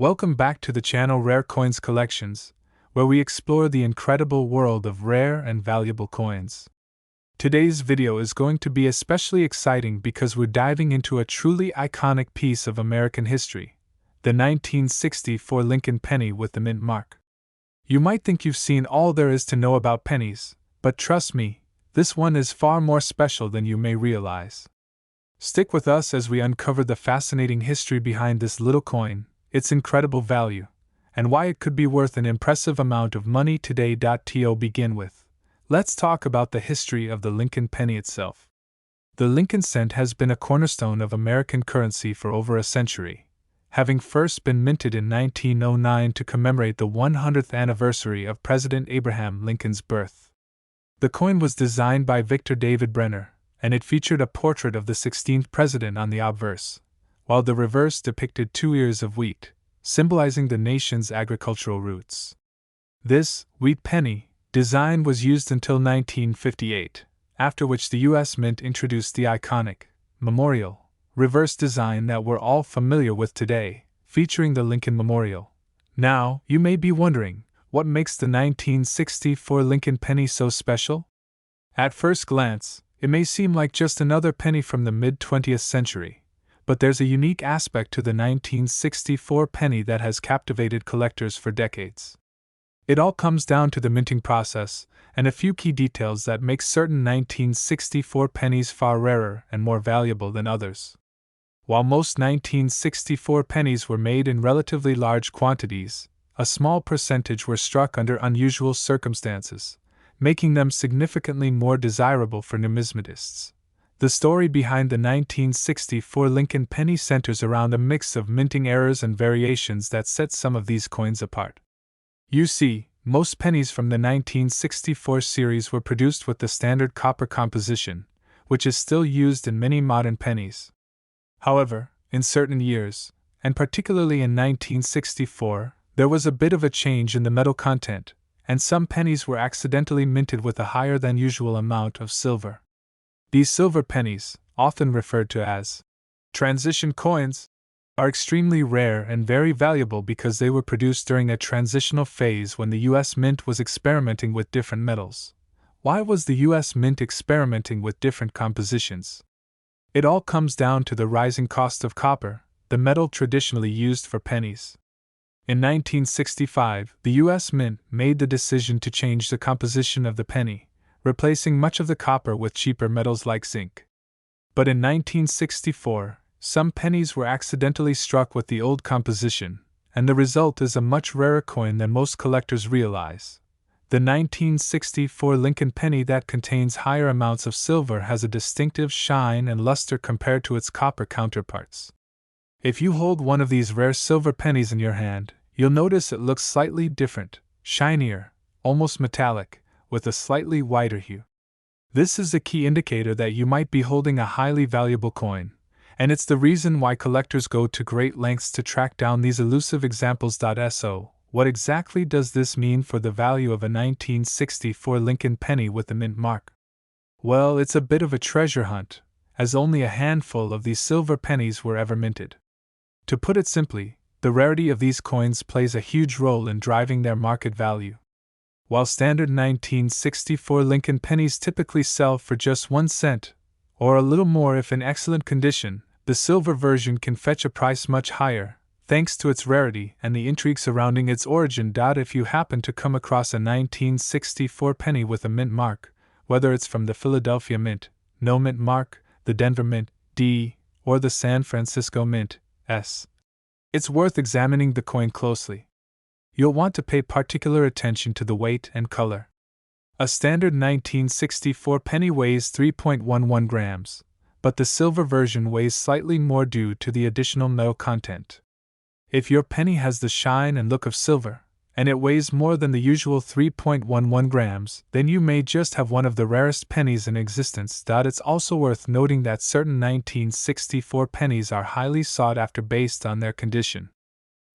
Welcome back to the channel Rare Coins Collections, where we explore the incredible world of rare and valuable coins. Today's video is going to be especially exciting because we're diving into a truly iconic piece of American history, the 1964 Lincoln penny with the mint mark. You might think you've seen all there is to know about pennies, but trust me, this one is far more special than you may realize. Stick with us as we uncover the fascinating history behind this little coin, its incredible value, and why it could be worth an impressive amount of money today. To begin with, let's talk about the history of the Lincoln penny itself. The Lincoln cent has been a cornerstone of American currency for over a century, having first been minted in 1909 to commemorate the 100th anniversary of President Abraham Lincoln's birth. The coin was designed by Victor David Brenner, and it featured a portrait of the 16th president on the obverse, while the reverse depicted 2 ears of wheat, symbolizing the nation's agricultural roots. This wheat penny design was used until 1958, after which the U.S. Mint introduced the iconic memorial reverse design that we're all familiar with today, featuring the Lincoln Memorial. Now, you may be wondering, what makes the 1964 Lincoln penny so special? At first glance, it may seem like just another penny from the mid-20th century. But there's a unique aspect to the 1964 penny that has captivated collectors for decades. It all comes down to the minting process and a few key details that make certain 1964 pennies far rarer and more valuable than others. While most 1964 pennies were made in relatively large quantities, a small percentage were struck under unusual circumstances, making them significantly more desirable for numismatists. The story behind the 1964 Lincoln penny centers around a mix of minting errors and variations that set some of these coins apart. You see, most pennies from the 1964 series were produced with the standard copper composition, which is still used in many modern pennies. However, in certain years, and particularly in 1964, there was a bit of a change in the metal content, and some pennies were accidentally minted with a higher than usual amount of silver. These silver pennies, often referred to as transition coins, are extremely rare and very valuable because they were produced during a transitional phase when the U.S. Mint was experimenting with different metals. Why was the U.S. Mint experimenting with different compositions? It all comes down to the rising cost of copper, the metal traditionally used for pennies. In 1965, the U.S. Mint made the decision to change the composition of the penny, replacing much of the copper with cheaper metals like zinc. But in 1964, some pennies were accidentally struck with the old composition, and the result is a much rarer coin than most collectors realize. The 1964 Lincoln penny that contains higher amounts of silver has a distinctive shine and luster compared to its copper counterparts. If you hold one of these rare silver pennies in your hand, you'll notice it looks slightly different, shinier, almost metallic, with a slightly whiter hue. This is a key indicator that you might be holding a highly valuable coin, and it's the reason why collectors go to great lengths to track down these elusive examples. So, what exactly does this mean for the value of a 1964 Lincoln penny with the mint mark? Well, it's a bit of a treasure hunt, as only a handful of these silver pennies were ever minted. To put it simply, the rarity of these coins plays a huge role in driving their market value. While standard 1964 Lincoln pennies typically sell for just 1 cent, or a little more if in excellent condition, the silver version can fetch a price much higher, thanks to its rarity and the intrigue surrounding its origin. If you happen to come across a 1964 penny with a mint mark, whether it's from the Philadelphia Mint, no mint mark, the Denver Mint, D, or the San Francisco Mint, S, it's worth examining the coin closely. You'll want to pay particular attention to the weight and color. A standard 1964 penny weighs 3.11 grams, but the silver version weighs slightly more due to the additional metal content. If your penny has the shine and look of silver, and it weighs more than the usual 3.11 grams, then you may just have one of the rarest pennies in existence. It's also worth noting that certain 1964 pennies are highly sought after based on their condition.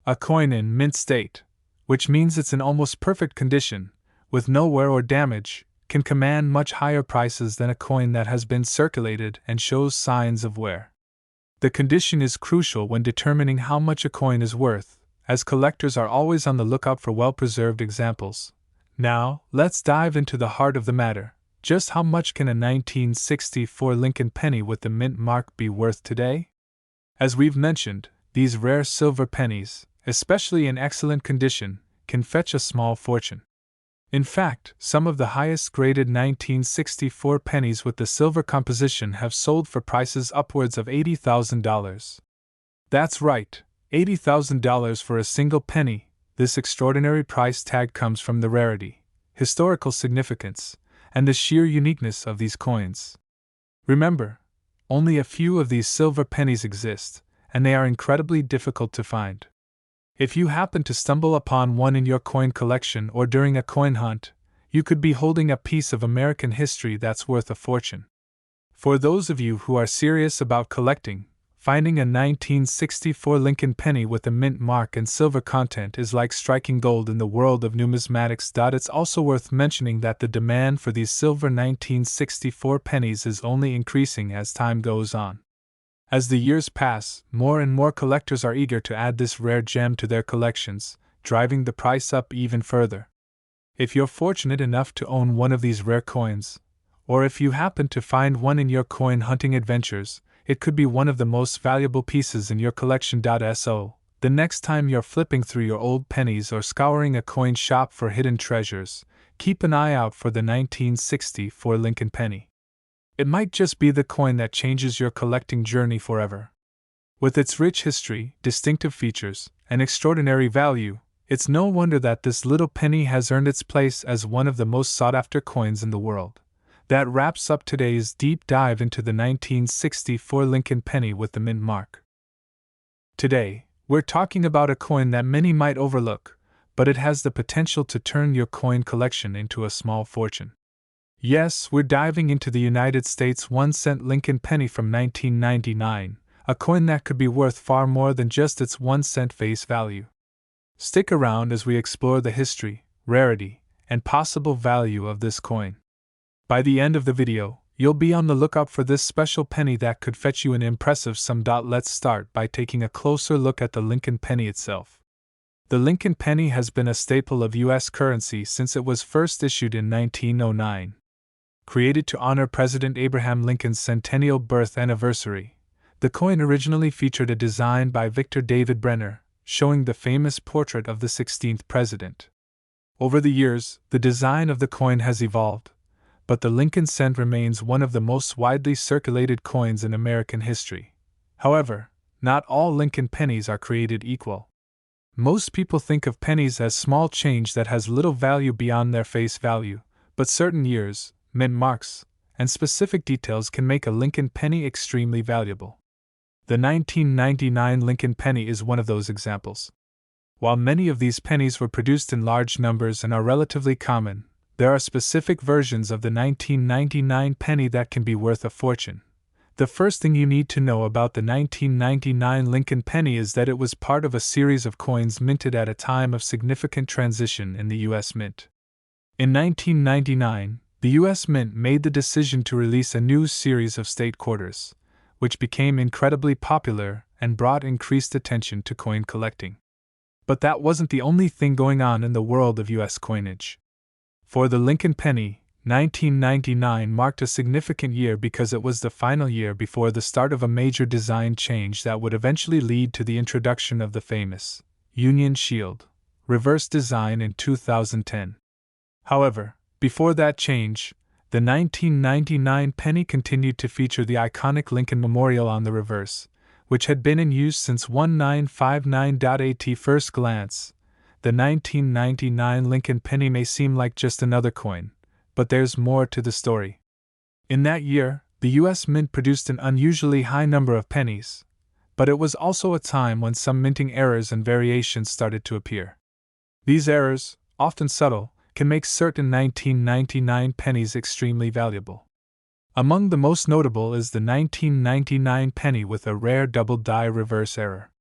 A coin in mint state, which means it's in almost perfect condition, with no wear or damage, can command much higher prices than a coin that has been circulated and shows signs of wear. The condition is crucial when determining how much a coin is worth, as collectors are always on the lookout for well-preserved examples. Now, let's dive into the heart of the matter. Just how much can a 1964 Lincoln penny with the mint mark be worth today? As we've mentioned, these rare silver pennies, especially in excellent condition, can fetch a small fortune. In fact, some of the highest graded 1964 pennies with the silver composition have sold for prices upwards of $80,000. That's right, $80,000 for a single penny. This extraordinary price tag comes from the rarity, historical significance, and the sheer uniqueness of these coins. Remember, only a few of these silver pennies exist, and they are incredibly difficult to find. If you happen to stumble upon one in your coin collection or during a coin hunt, you could be holding a piece of American history that's worth a fortune. For those of you who are serious about collecting, finding a 1964 Lincoln penny with a mint mark and silver content is like striking gold in the world of numismatics. It's also worth mentioning that the demand for these silver 1964 pennies is only increasing as time goes on. As the years pass, more and more collectors are eager to add this rare gem to their collections, driving the price up even further. If you're fortunate enough to own one of these rare coins, or if you happen to find one in your coin hunting adventures, it could be one of the most valuable pieces in your collection. So, the next time you're flipping through your old pennies or scouring a coin shop for hidden treasures, keep an eye out for the 1964 Lincoln penny. It might just be the coin that changes your collecting journey forever. With its rich history, distinctive features, and extraordinary value, it's no wonder that this little penny has earned its place as one of the most sought-after coins in the world. That wraps up today's deep dive into the 1964 Lincoln penny with the mint mark. Today, we're talking about a coin that many might overlook, but it has the potential to turn your coin collection into a small fortune. Yes, we're diving into the United States 1-cent Lincoln penny from 1999, a coin that could be worth far more than just its 1-cent face value. Stick around as we explore the history, rarity, and possible value of this coin. By the end of the video, you'll be on the lookout for this special penny that could fetch you an impressive sum. Let's start by taking a closer look at the Lincoln penny itself. The Lincoln penny has been a staple of U.S. currency since it was first issued in 1909. Created to honor President Abraham Lincoln's centennial birth anniversary, the coin originally featured a design by Victor David Brenner, showing the famous portrait of the 16th president. Over the years, the design of the coin has evolved, but the Lincoln cent remains one of the most widely circulated coins in American history. However, not all Lincoln pennies are created equal. Most people think of pennies as small change that has little value beyond their face value, but certain years, mint marks, and specific details can make a Lincoln penny extremely valuable. The 1999 Lincoln penny is one of those examples. While many of these pennies were produced in large numbers and are relatively common, there are specific versions of the 1999 penny that can be worth a fortune. The first thing you need to know about the 1999 Lincoln penny is that it was part of a series of coins minted at a time of significant transition in the U.S. Mint. In 1999, the U.S. Mint made the decision to release a new series of state quarters, which became incredibly popular and brought increased attention to coin collecting. But that wasn't the only thing going on in the world of U.S. coinage. For the Lincoln penny, 1999 marked a significant year because it was the final year before the start of a major design change that would eventually lead to the introduction of the famous Union Shield reverse design in 2010. However, before that change, the 1999 penny continued to feature the iconic Lincoln Memorial on the reverse, which had been in use since 1959. At first glance, the 1999 Lincoln penny may seem like just another coin, but there's more to the story. In that year, the U.S. Mint produced an unusually high number of pennies, but it was also a time when some minting errors and variations started to appear. These errors, often subtle, can make certain 1999 pennies extremely valuable. Among the most notable is the 1999 penny with a rare double die reverse error.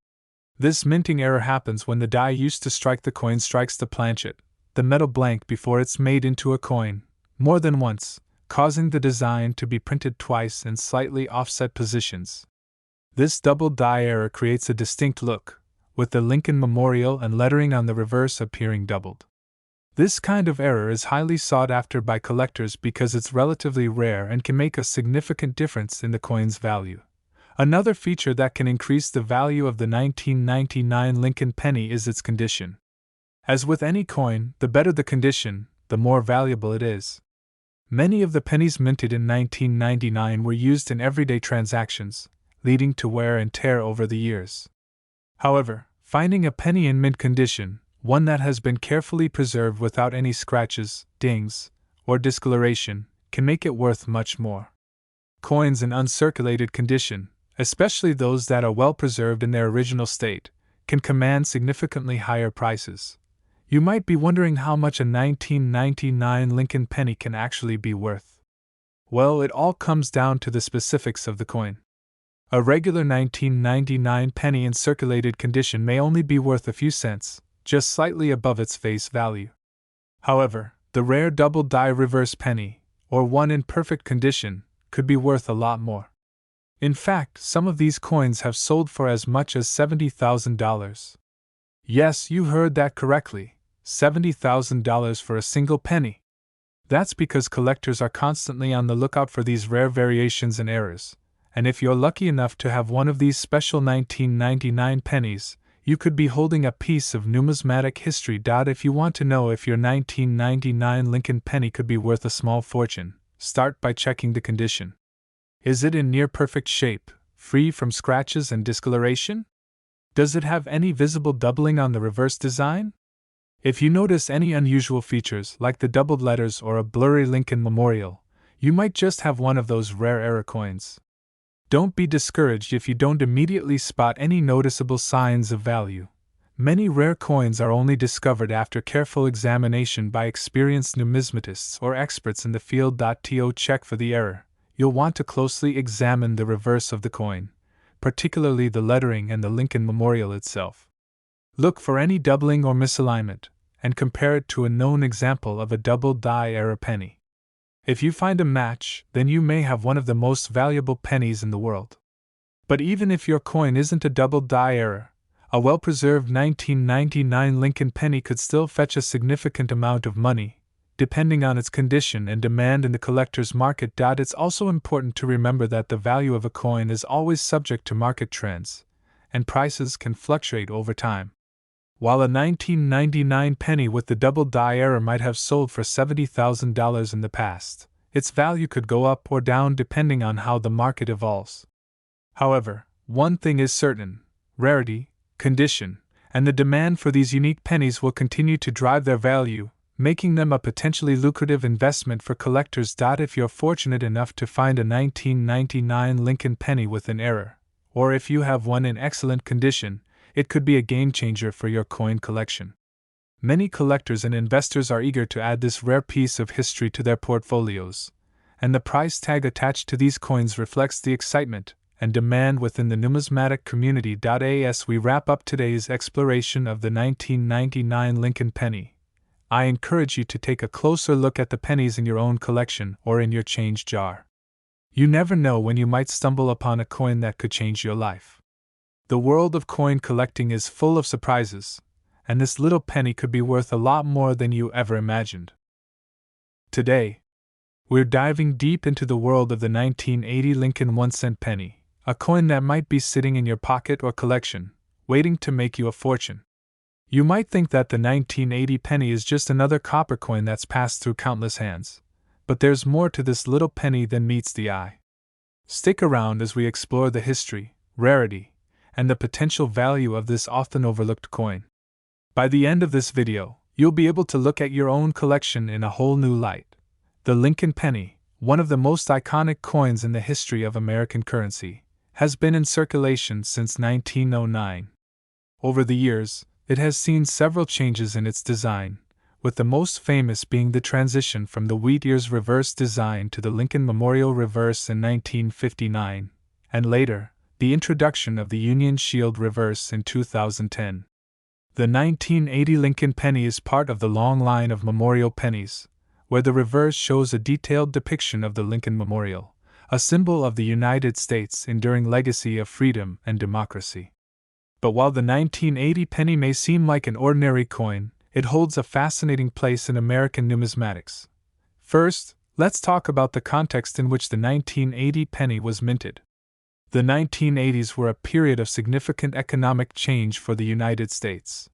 This minting error happens when the die used to strike the coin strikes the planchet, the metal blank, before it's made into a coin, more than once, causing the design to be printed twice in slightly offset positions. This double die error creates a distinct look, with the Lincoln Memorial and lettering on the reverse appearing doubled. This kind of error is highly sought after by collectors because it's relatively rare and can make a significant difference in the coin's value. Another feature that can increase the value of the 1999 Lincoln penny is its condition. As with any coin, the better the condition, the more valuable it is. Many of the pennies minted in 1999 were used in everyday transactions, leading to wear and tear over the years. However, finding a penny in mint condition, one that has been carefully preserved without any scratches, dings, or discoloration, can make it worth much more. Coins in uncirculated condition, especially those that are well preserved in their original state, can command significantly higher prices. You might be wondering how much a 1999 Lincoln penny can actually be worth. Well, it all comes down to the specifics of the coin. A regular 1999 penny in circulated condition may only be worth a few cents, just slightly above its face value. However, the rare double-die reverse penny, or one in perfect condition, could be worth a lot more. In fact, some of these coins have sold for as much as $70,000. Yes, you heard that correctly, $70,000 for a single penny. That's because collectors are constantly on the lookout for these rare variations and errors, and if you're lucky enough to have one of these special 1999 pennies, you could be holding a piece of numismatic history. If you want to know if your 1999 Lincoln penny could be worth a small fortune, start by checking the condition. Is it in near perfect shape, free from scratches and discoloration? Does it have any visible doubling on the reverse design? If you notice any unusual features like the doubled letters or a blurry Lincoln Memorial, you might just have one of those rare error coins. Don't be discouraged if you don't immediately spot any noticeable signs of value. Many rare coins are only discovered after careful examination by experienced numismatists or experts in the field. To check for the error, you'll want to closely examine the reverse of the coin, particularly the lettering and the Lincoln Memorial itself. Look for any doubling or misalignment, and compare it to a known example of a double-die error penny. If you find a match, then you may have one of the most valuable pennies in the world. But even if your coin isn't a double-die error, a well-preserved 1999 Lincoln penny could still fetch a significant amount of money, depending on its condition and demand in the collector's market. It's also important to remember that the value of a coin is always subject to market trends, and prices can fluctuate over time. While a 1999 penny with the double-die error might have sold for $70,000 in the past, its value could go up or down depending on how the market evolves. However, one thing is certain: rarity, condition, and the demand for these unique pennies will continue to drive their value, making them a potentially lucrative investment for collectors. If you're fortunate enough to find a 1999 Lincoln penny with an error, or if you have one in excellent condition, it could be a game-changer for your coin collection. Many collectors and investors are eager to add this rare piece of history to their portfolios, and the price tag attached to these coins reflects the excitement and demand within the numismatic community. As we wrap up today's exploration of the 1999 Lincoln penny, I encourage you to take a closer look at the pennies in your own collection or in your change jar. You never know when you might stumble upon a coin that could change your life. The world of coin collecting is full of surprises, and this little penny could be worth a lot more than you ever imagined. Today, we're diving deep into the world of the 1980 Lincoln 1-cent penny, a coin that might be sitting in your pocket or collection, waiting to make you a fortune. You might think that the 1980 penny is just another copper coin that's passed through countless hands, but there's more to this little penny than meets the eye. Stick around as we explore the history, rarity, and the potential value of this often overlooked coin. By the end of this video, you'll be able to look at your own collection in a whole new light. The Lincoln penny, one of the most iconic coins in the history of American currency, has been in circulation since 1909. Over the years, it has seen several changes in its design, with the most famous being the transition from the wheat ears reverse design to the Lincoln Memorial reverse in 1959, and later, the introduction of the Union Shield reverse in 2010. The 1980 Lincoln penny is part of the long line of memorial pennies, where the reverse shows a detailed depiction of the Lincoln Memorial, a symbol of the United States' enduring legacy of freedom and democracy. But while the 1980 penny may seem like an ordinary coin, it holds a fascinating place in American numismatics. First, let's talk about the context in which the 1980 penny was minted. The 1980s were a period of significant economic change for the United States.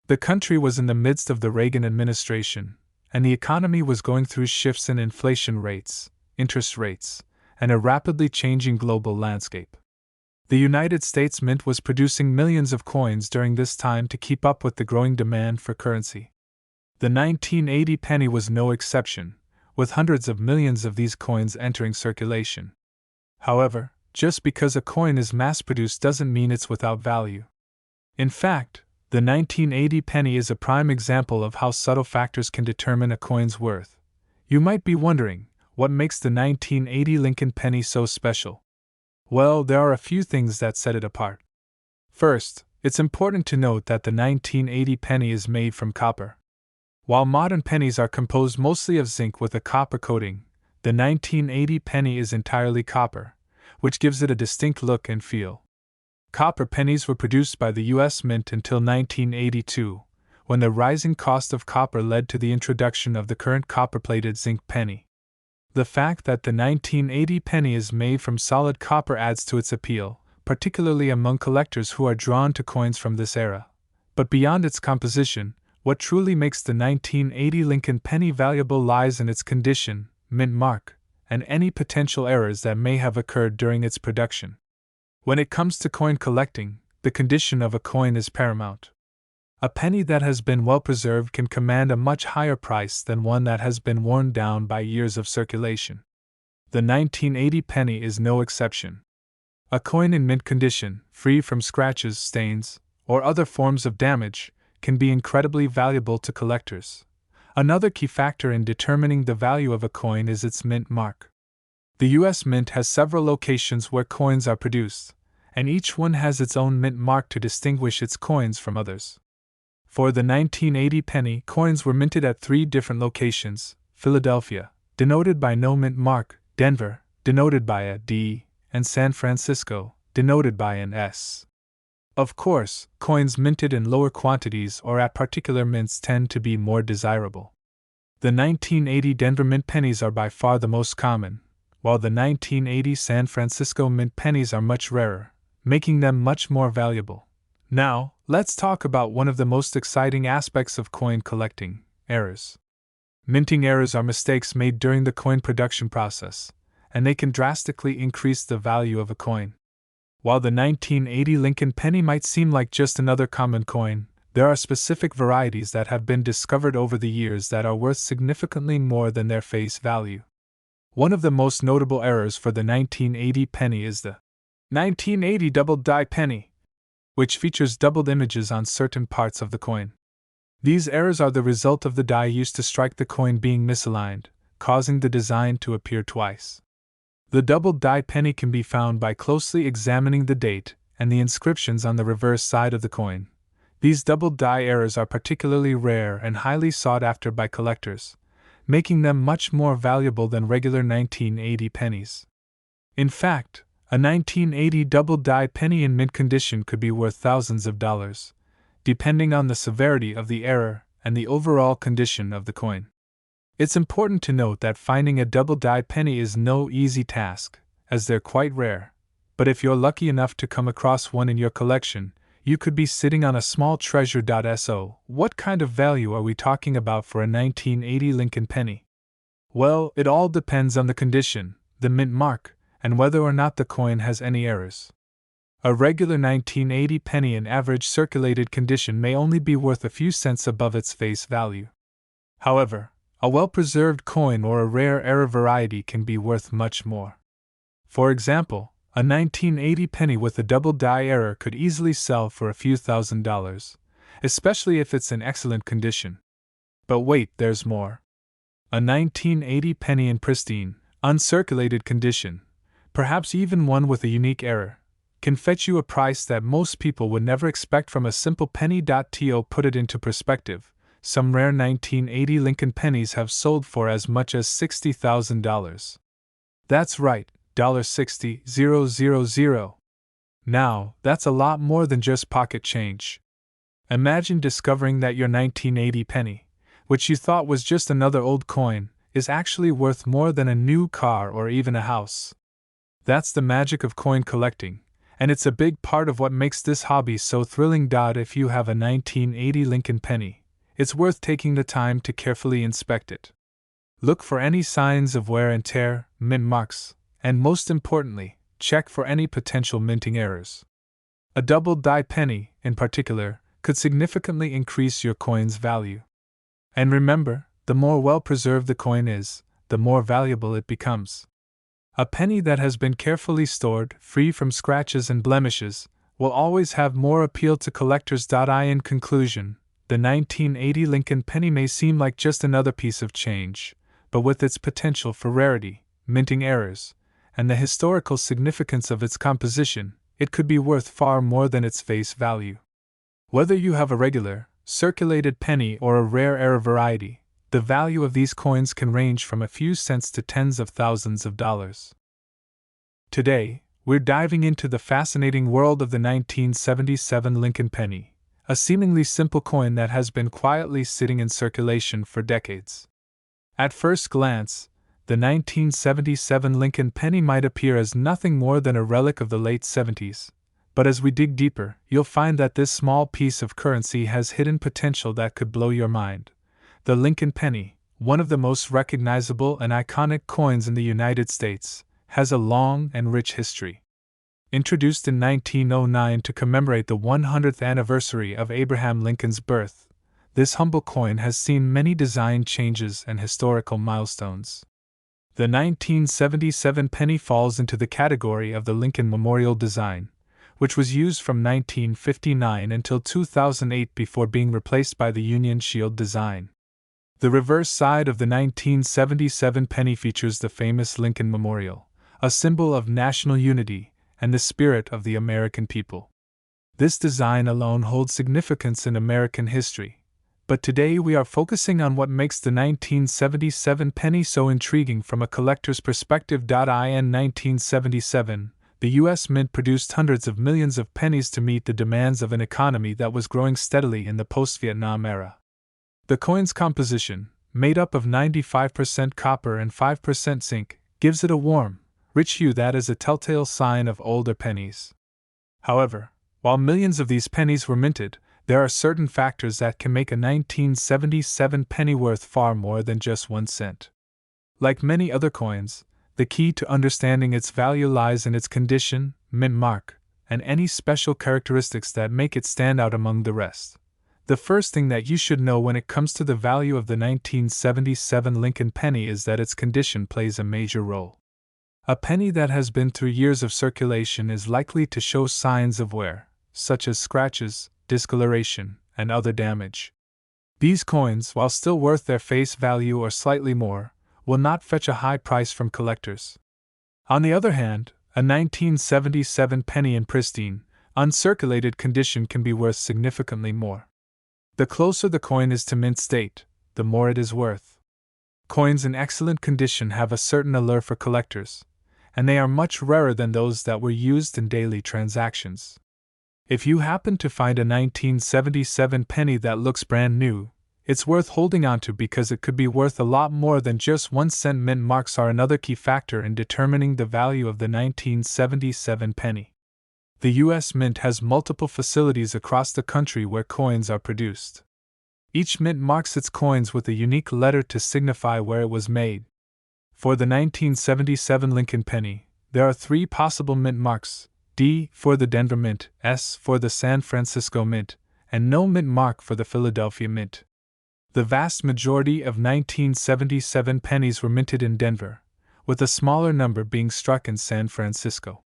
The country was in the midst of the Reagan administration, and the economy was going through shifts in inflation rates, interest rates, and a rapidly changing global landscape. The United States Mint was producing millions of coins during this time to keep up with the growing demand for currency. The 1980 penny was no exception, with hundreds of millions of these coins entering circulation. However, just because a coin is mass-produced doesn't mean it's without value. In fact, the 1980 penny is a prime example of how subtle factors can determine a coin's worth. You might be wondering, what makes the 1980 Lincoln penny so special? Well, there are a few things that set it apart. First, it's important to note that the 1980 penny is made from copper. While modern pennies are composed mostly of zinc with a copper coating, the 1980 penny is entirely copper, which gives it a distinct look and feel. Copper pennies were produced by the U.S. Mint until 1982, when the rising cost of copper led to the introduction of the current copper-plated zinc penny. The fact that the 1980 penny is made from solid copper adds to its appeal, particularly among collectors who are drawn to coins from this era. But beyond its composition, what truly makes the 1980 Lincoln penny valuable lies in its condition, mint mark, and any potential errors that may have occurred during its production. When it comes to coin collecting, the condition of a coin is paramount. A penny that has been well preserved can command a much higher price than one that has been worn down by years of circulation. The 1980 penny is no exception. A coin in mint condition, free from scratches, stains, or other forms of damage, can be incredibly valuable to collectors. Another key factor in determining the value of a coin is its mint mark. The U.S. Mint has several locations where coins are produced, and each one has its own mint mark to distinguish its coins from others. For the 1980 penny, coins were minted at 3 different locations: Philadelphia, denoted by no mint mark; Denver, denoted by a D; and San Francisco, denoted by an S. Of course, coins minted in lower quantities or at particular mints tend to be more desirable. The 1980 Denver Mint pennies are by far the most common, while the 1980 San Francisco Mint pennies are much rarer, making them much more valuable. Now, let's talk about one of the most exciting aspects of coin collecting: errors. Minting errors are mistakes made during the coin production process, and they can drastically increase the value of a coin. While the 1980 Lincoln penny might seem like just another common coin, there are specific varieties that have been discovered over the years that are worth significantly more than their face value. One of the most notable errors for the 1980 penny is the 1980 double die penny, which features doubled images on certain parts of the coin. These errors are the result of the die used to strike the coin being misaligned, causing the design to appear twice. The doubled die penny can be found by closely examining the date and the inscriptions on the reverse side of the coin. These doubled die errors are particularly rare and highly sought after by collectors, making them much more valuable than regular 1980 pennies. In fact, a 1980 double die penny in mint condition could be worth thousands of dollars, depending on the severity of the error and the overall condition of the coin. It's important to note that finding a double die penny is no easy task, as they're quite rare, but if you're lucky enough to come across one in your collection, you could be sitting on a small treasure. So, what kind of value are we talking about for a 1980 Lincoln penny? Well, it all depends on the condition, the mint mark, and whether or not the coin has any errors. A regular 1980 penny in average circulated condition may only be worth a few cents above its face value. However, a well-preserved coin or a rare error variety can be worth much more. For example, a 1980 penny with a double die error could easily sell for a few $1,000s, especially if it's in excellent condition. But wait, there's more. A 1980 penny in pristine, uncirculated condition, perhaps even one with a unique error, can fetch you a price that most people would never expect from a simple penny. To put it into perspective, some rare 1980 Lincoln pennies have sold for as much as $60,000. That's right, $60,000. Now, that's a lot more than just pocket change. Imagine discovering that your 1980 penny, which you thought was just another old coin, is actually worth more than a new car or even a house. That's the magic of coin collecting, and it's a big part of what makes this hobby so thrilling. If you have a 1980 Lincoln penny, it's worth taking the time to carefully inspect it. Look for any signs of wear and tear, mint marks, and most importantly, check for any potential minting errors. A double-die penny, in particular, could significantly increase your coin's value. And remember, the more well-preserved the coin is, the more valuable it becomes. A penny that has been carefully stored, free from scratches and blemishes, will always have more appeal to collectors. In conclusion, the 1980 Lincoln penny may seem like just another piece of change, but with its potential for rarity, minting errors, and the historical significance of its composition, it could be worth far more than its face value. Whether you have a regular, circulated penny or a rare error variety, the value of these coins can range from a few cents to tens of thousands of dollars. Today, we're diving into the fascinating world of the 1977 Lincoln penny, a seemingly simple coin that has been quietly sitting in circulation for decades. At first glance, the 1977 Lincoln penny might appear as nothing more than a relic of the late 70s, but as we dig deeper, you'll find that this small piece of currency has hidden potential that could blow your mind. The Lincoln penny, one of the most recognizable and iconic coins in the United States, has a long and rich history. Introduced in 1909 to commemorate the 100th anniversary of Abraham Lincoln's birth, this humble coin has seen many design changes and historical milestones. The 1977 penny falls into the category of the Lincoln Memorial design, which was used from 1959 until 2008 before being replaced by the Union Shield design. The reverse side of the 1977 penny features the famous Lincoln Memorial, a symbol of national unity and the spirit of the American people. This design alone holds significance in American history, but today we are focusing on what makes the 1977 penny so intriguing from a collector's perspective. In 1977, the U.S. Mint produced hundreds of millions of pennies to meet the demands of an economy that was growing steadily in the post-Vietnam era. The coin's composition, made up of 95% copper and 5% zinc, gives it a warm, rich hue that is a telltale sign of older pennies. However, while millions of these pennies were minted, there are certain factors that can make a 1977 penny worth far more than just 1 cent. Like many other coins, the key to understanding its value lies in its condition, mint mark, and any special characteristics that make it stand out among the rest. The first thing that you should know when it comes to the value of the 1977 Lincoln penny is that its condition plays a major role. A penny that has been through years of circulation is likely to show signs of wear, such as scratches, discoloration, and other damage. These coins, while still worth their face value or slightly more, will not fetch a high price from collectors. On the other hand, a 1977 penny in pristine, uncirculated condition can be worth significantly more. The closer the coin is to mint state, the more it is worth. Coins in excellent condition have a certain allure for collectors, and they are much rarer than those that were used in daily transactions. If you happen to find a 1977 penny that looks brand new, it's worth holding onto because it could be worth a lot more than just 1 cent. Mint marks are another key factor in determining the value of the 1977 penny. The U.S. Mint has multiple facilities across the country where coins are produced. Each mint marks its coins with a unique letter to signify where it was made. For the 1977 Lincoln penny, there are 3 possible mint marks: D for the Denver Mint, S for the San Francisco Mint, and no mint mark for the Philadelphia Mint. The vast majority of 1977 pennies were minted in Denver, with a smaller number being struck in San Francisco.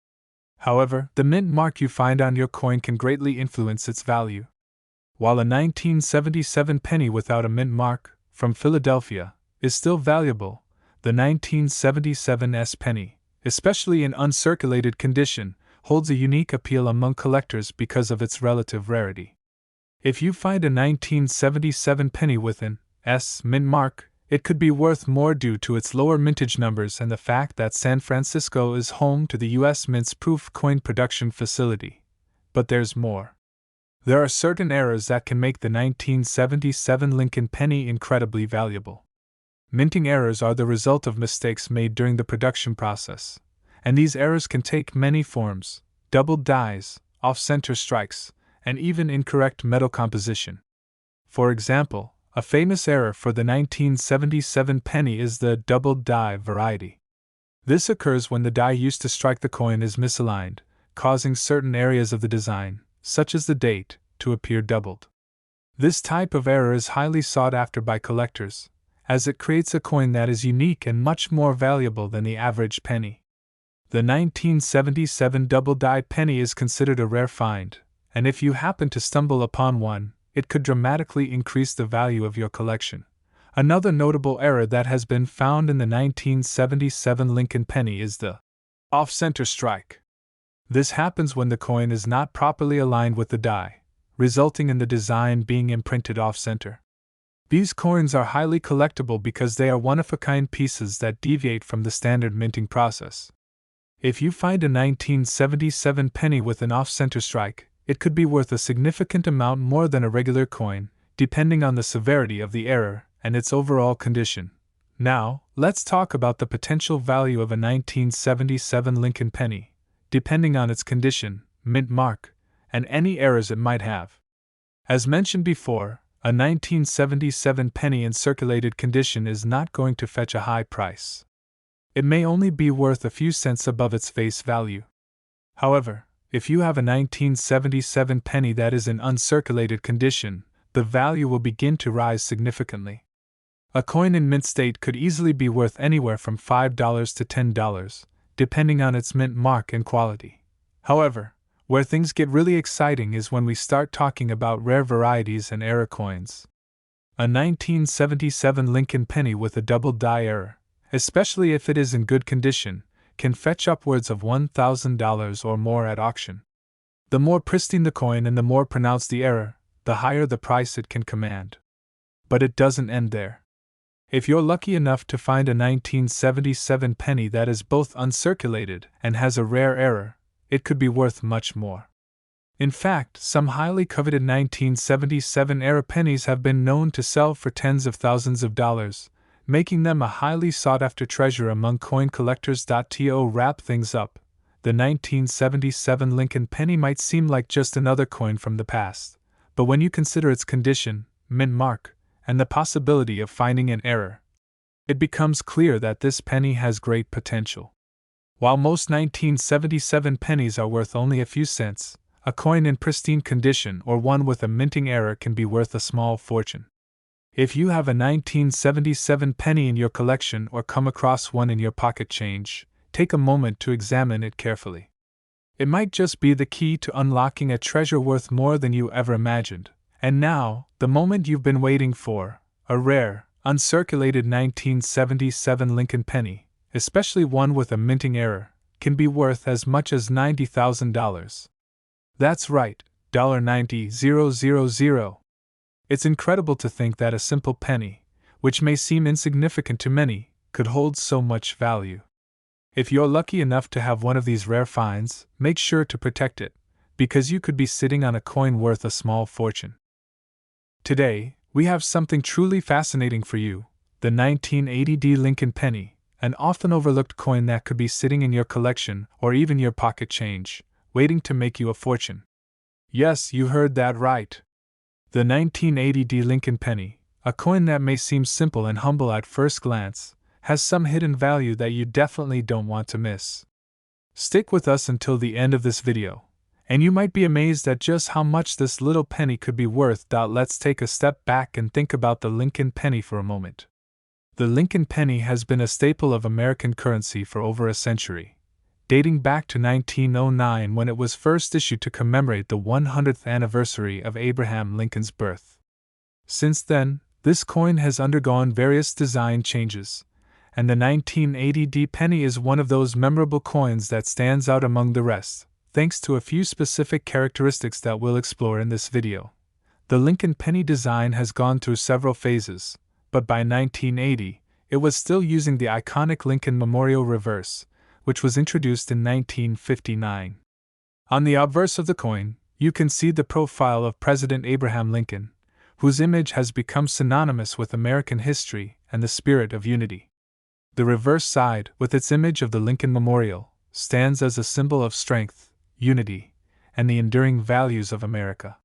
However, the mint mark you find on your coin can greatly influence its value. While a 1977 penny without a mint mark, from Philadelphia, is still valuable, the 1977 S penny, especially in uncirculated condition, holds a unique appeal among collectors because of its relative rarity. If you find a 1977 penny with an S mint mark, it could be worth more due to its lower mintage numbers and the fact that San Francisco is home to the U.S. Mint's proof coin production facility. But there's more. There are certain errors that can make the 1977 Lincoln penny incredibly valuable. Minting errors are the result of mistakes made during the production process, and these errors can take many forms: doubled dies, off-center strikes, and even incorrect metal composition. For example, a famous error for the 1977 penny is the doubled die variety. This occurs when the die used to strike the coin is misaligned, causing certain areas of the design, such as the date, to appear doubled. This type of error is highly sought after by collectors, as it creates a coin that is unique and much more valuable than the average penny. The 1977 double die penny is considered a rare find, and if you happen to stumble upon one, it could dramatically increase the value of your collection. Another notable error that has been found in the 1977 Lincoln penny is the off-center strike. This happens when the coin is not properly aligned with the die, resulting in the design being imprinted off-center. These coins are highly collectible because they are one-of-a-kind pieces that deviate from the standard minting process. If you find a 1977 penny with an off-center strike, it could be worth a significant amount more than a regular coin, depending on the severity of the error and its overall condition. Now, let's talk about the potential value of a 1977 Lincoln penny, depending on its condition, mint mark, and any errors it might have. As mentioned before, a 1977 penny in circulated condition is not going to fetch a high price. It may only be worth a few cents above its face value. However, if you have a 1977 penny that is in uncirculated condition, the value will begin to rise significantly. A coin in mint state could easily be worth anywhere from $5 to $10, depending on its mint mark and quality. However, where things get really exciting is when we start talking about rare varieties and error coins. A 1977 Lincoln penny with a double die error, especially if it is in good condition, can fetch upwards of $1,000 or more at auction. The more pristine the coin and the more pronounced the error, the higher the price it can command. But it doesn't end there. If you're lucky enough to find a 1977 penny that is both uncirculated and has a rare error, it could be worth much more. In fact, some highly coveted 1977 era pennies have been known to sell for tens of thousands of dollars, making them a highly sought-after treasure among coin collectors. To wrap things up, the 1977 Lincoln penny might seem like just another coin from the past, but when you consider its condition, mint mark, and the possibility of finding an error, it becomes clear that this penny has great potential. While most 1977 pennies are worth only a few cents, a coin in pristine condition or one with a minting error can be worth a small fortune. If you have a 1977 penny in your collection or come across one in your pocket change, take a moment to examine it carefully. It might just be the key to unlocking a treasure worth more than you ever imagined. And now, the moment you've been waiting for: a rare, uncirculated 1977 Lincoln penny, especially one with a minting error, can be worth as much as $90,000. That's right, $90,000. It's incredible to think that a simple penny, which may seem insignificant to many, could hold so much value. If you're lucky enough to have one of these rare finds, make sure to protect it, because you could be sitting on a coin worth a small fortune. Today, we have something truly fascinating for you: the 1980 Lincoln penny, an often overlooked coin that could be sitting in your collection or even your pocket change, waiting to make you a fortune. Yes, you heard that right. The 1980 Lincoln penny, a coin that may seem simple and humble at first glance, has some hidden value that you definitely don't want to miss. Stick with us until the end of this video, and you might be amazed at just how much this little penny could be worth. Let's take a step back and think about the Lincoln penny for a moment. The Lincoln penny has been a staple of American currency for over a century, dating back to 1909 when it was first issued to commemorate the 100th anniversary of Abraham Lincoln's birth. Since then, this coin has undergone various design changes, and the 1980 penny is one of those memorable coins that stands out among the rest, thanks to a few specific characteristics that we'll explore in this video. The Lincoln penny design has gone through several phases, but by 1980, it was still using the iconic Lincoln Memorial reverse, which was introduced in 1959. On the obverse of the coin, you can see the profile of President Abraham Lincoln, whose image has become synonymous with American history and the spirit of unity. The reverse side, with its image of the Lincoln Memorial, stands as a symbol of strength, unity, and the enduring values of America.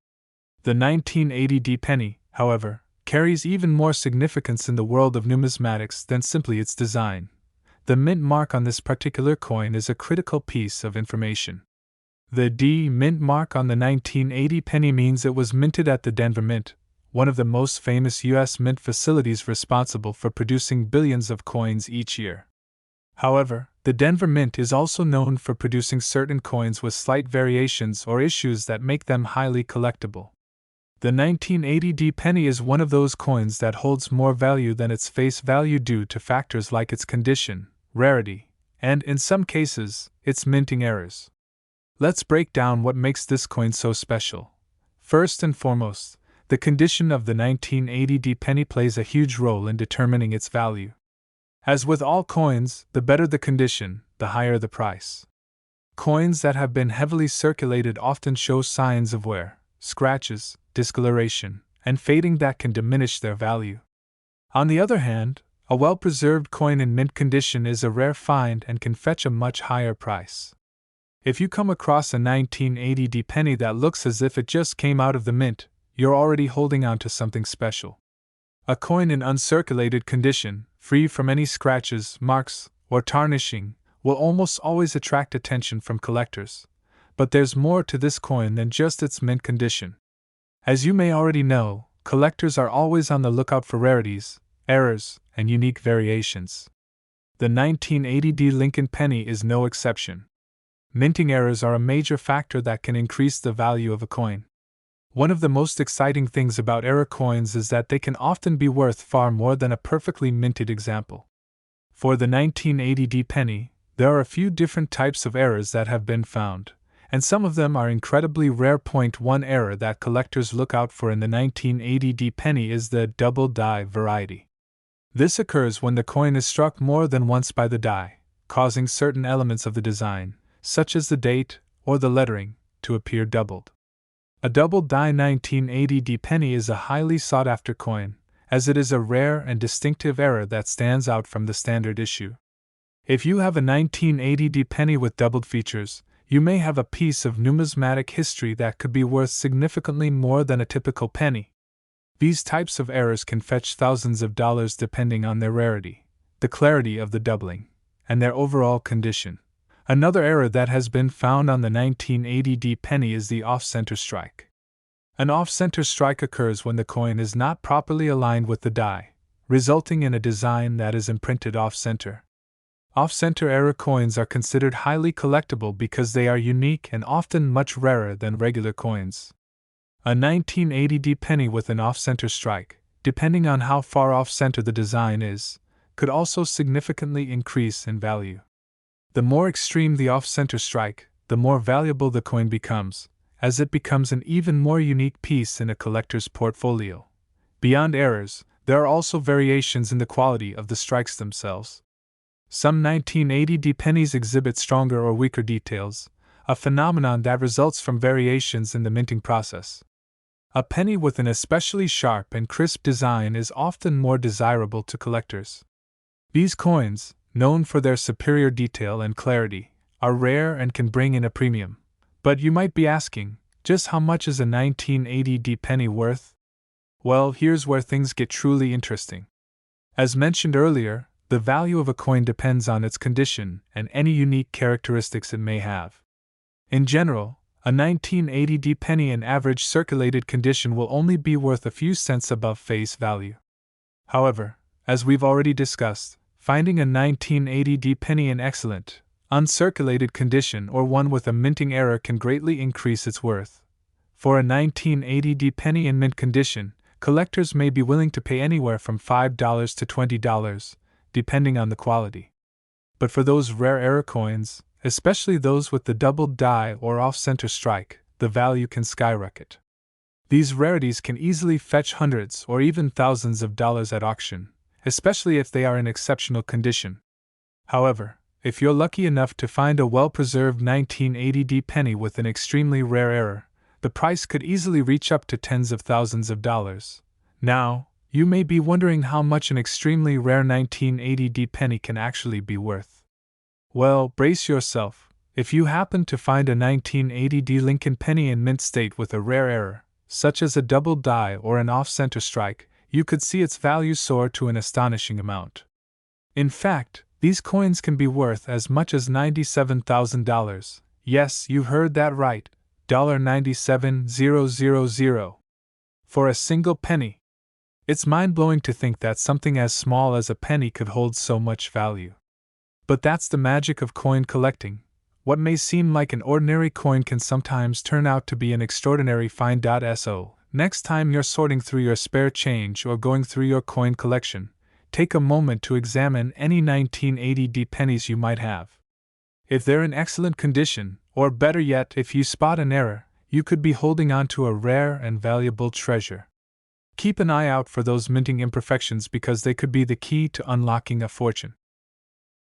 The 1980 D penny, however, carries even more significance in the world of numismatics than simply its design. The mint mark on this particular coin is a critical piece of information. The D mint mark on the 1980 penny means it was minted at the Denver Mint, one of the most famous U.S. mint facilities responsible for producing billions of coins each year. However, the Denver Mint is also known for producing certain coins with slight variations or issues that make them highly collectible. The 1980 D penny is one of those coins that holds more value than its face value due to factors like its condition, rarity, and, in some cases, its minting errors. Let's break down what makes this coin so special. First and foremost, the condition of the 1980 D penny plays a huge role in determining its value. As with all coins, the better the condition, the higher the price. Coins that have been heavily circulated often show signs of wear, scratches, discoloration, and fading that can diminish their value. On the other hand, a well-preserved coin in mint condition is a rare find and can fetch a much higher price. If you come across a 1980 D penny that looks as if it just came out of the mint, you're already holding on to something special. A coin in uncirculated condition, free from any scratches, marks, or tarnishing, will almost always attract attention from collectors. But there's more to this coin than just its mint condition. As you may already know, collectors are always on the lookout for rarities, errors, and unique variations. The 1980 D Lincoln penny is no exception. Minting errors are a major factor that can increase the value of a coin. One of the most exciting things about error coins is that they can often be worth far more than a perfectly minted example. For the 1980 D penny, there are a few different types of errors that have been found, and some of them are incredibly rare. One error that collectors look out for in the 1980 D penny is the double die variety. This occurs when the coin is struck more than once by the die, causing certain elements of the design, such as the date or the lettering, to appear doubled. A double die 1980 D penny is a highly sought-after coin, as it is a rare and distinctive error that stands out from the standard issue. If you have a 1980 D penny with doubled features, you may have a piece of numismatic history that could be worth significantly more than a typical penny. These types of errors can fetch thousands of dollars depending on their rarity, the clarity of the doubling, and their overall condition. Another error that has been found on the 1980 D penny is the off-center strike. An off-center strike occurs when the coin is not properly aligned with the die, resulting in a design that is imprinted off-center. Off-center error coins are considered highly collectible because they are unique and often much rarer than regular coins. A 1980 D penny with an off-center strike, depending on how far off-center the design is, could also significantly increase in value. The more extreme the off-center strike, the more valuable the coin becomes, as it becomes an even more unique piece in a collector's portfolio. Beyond errors, there are also variations in the quality of the strikes themselves. Some 1980 D pennies exhibit stronger or weaker details, a phenomenon that results from variations in the minting process. A penny with an especially sharp and crisp design is often more desirable to collectors. These coins, known for their superior detail and clarity, are rare and can bring in a premium. But you might be asking, just how much is a 1980 D penny worth? Well, here's where things get truly interesting. As mentioned earlier, the value of a coin depends on its condition and any unique characteristics it may have. In general, a 1980 D penny in average circulated condition will only be worth a few cents above face value. However, as we've already discussed, finding a 1980 D penny in excellent, uncirculated condition or one with a minting error can greatly increase its worth. For a 1980 D penny in mint condition, collectors may be willing to pay anywhere from $5 to $20, depending on the quality. But for those rare error coins, especially those with the doubled die or off-center strike, the value can skyrocket. These rarities can easily fetch hundreds or even thousands of dollars at auction, especially if they are in exceptional condition. However, if you're lucky enough to find a well-preserved 1980D penny with an extremely rare error, the price could easily reach up to tens of thousands of dollars. Now, you may be wondering how much an extremely rare 1980D penny can actually be worth. Well, brace yourself. If you happen to find a 1980D Lincoln penny in mint state with a rare error, such as a double die or an off-center strike, you could see its value soar to an astonishing amount. In fact, these coins can be worth as much as $97,000. Yes, you heard that right, $97,000. For a single penny. It's mind-blowing to think that something as small as a penny could hold so much value. But that's the magic of coin collecting. What may seem like an ordinary coin can sometimes turn out to be an extraordinary find. So, next time you're sorting through your spare change or going through your coin collection, take a moment to examine any 1980D pennies you might have. If they're in excellent condition, or better yet, if you spot an error, you could be holding on to a rare and valuable treasure. Keep an eye out for those minting imperfections because they could be the key to unlocking a fortune.